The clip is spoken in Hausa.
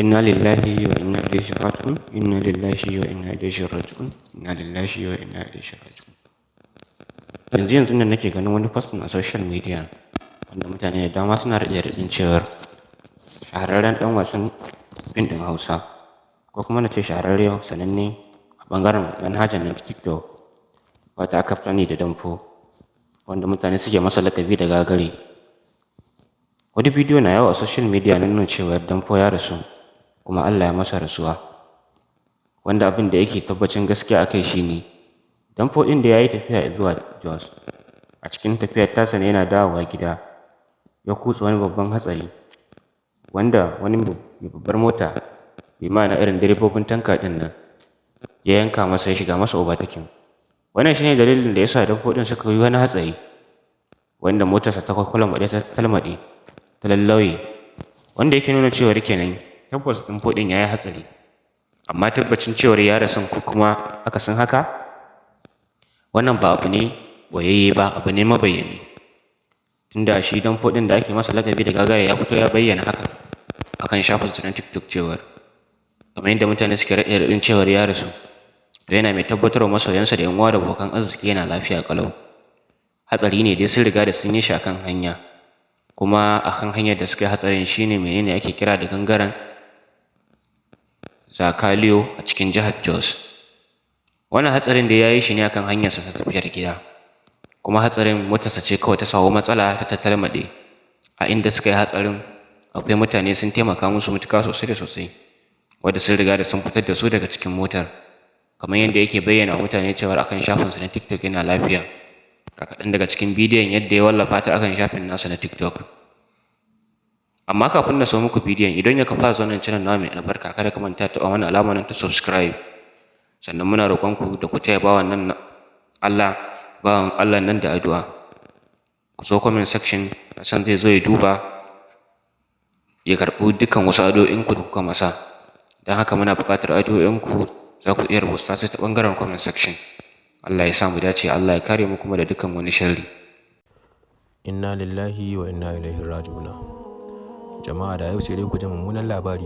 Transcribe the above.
Innalillahi wa inna ilaihi raji'un. Innalillahi wa inna ilaihi raji'un. Innalillahi wa inna ilaihi raji'un. Yanzu nan nake ganin wani post a social media wanda mutane da dama suna raɗin cewar shahararren ɗan wasan fim ɗin Hausa ko kuma na ce shahararren sananne a ɓangaren manhajar na TikTok wata aka fi sani da dan4 wanda mutane suke masa lakabi da gagare. Wani bidiyo na yawo a social media na nuna cewar dan4 ya rasu kuma Allah ya masa rasuwa, wanda abin da yake tabbacin gaskiya akai shine dan4 ɗin da ya yi tafiya zuwa Jos. A cikin tafiyar tasa ne yana dawowa gida ya kutsa wani babban hatsari wanda wani mai babbar mota bi ma'ana irin direbobin tanka ɗin nan ya yanka masa, ya shiga masa overtaking. Wannan shine dalilin da yasa dan4 ɗin suka yi wani hatsari wanda motarsa ta kwakwalambaɗe ta talmaɗe ta lallauye, wanda yake nuna cewar kenan tabbas dan4 ɗin ya yi hatsari, amma tabbacin cewar ya rasu ko kuma akasin haka wannan ba abu ne boyayye ba, abu ne mabayyani, tunda shi dan4 ɗin da ake masa lakabi da gagara ya fito ya bayyana hakan akan shafinsa na TikTok cewar kamar yadda mutane suke raɗin cewar ya rasu, to yana mai tabbatarwa masoyansa da 'yan uwa da abokan arziki yana lafiya ƙalau. Hatsari ne dai sun riga da sun yi shi akan hanya, kuma akan hanyar da suka yi hatsarin shine menene ake kira da gangaren Zakaliyo a cikin jihar Jos. Wannan hatsarin da ya yi shi ne akan hanyarsa ta tafiyar gida, kuma hatsarin motarsa ce kawai ta samu matsala ta talmaɗe. A inda suka yi hatsarin akwai mutane sun taimaka musu matuƙa sosai da sosai, wanda sun riga da sun fitar da su daga cikin motar, kamar yadda yake bayyana wa mutane cewar akan shafinsa na TikTok yana lafiya. Ga kaɗan daga cikin bidiyon yadda ya wallafa ta akan shafin nasa na TikTok. Amma kafin na so muku bidiyon, idan ya kafa wannan channel nawa mai albarka, kada ka manta taɓa mana alamar nan ta subscribe. Sannan muna roƙon ku da ku taya bawan Allah nan da addu'a. Ku zo comment section, san zai zo ya duba ya karɓi dukkan wasu addu'o'inku da kuka masa. Don haka muna buƙatar addu'o'inku, za ku iya rubuta su ta ɓangaren comment section. Allah ya sa mu dace, Allah ya kare mu kuma da dukkan wani sharri. Innanillahi wa inna ilaihi raji'un. Jama'a da yau sai dai ku ji mummunan labari.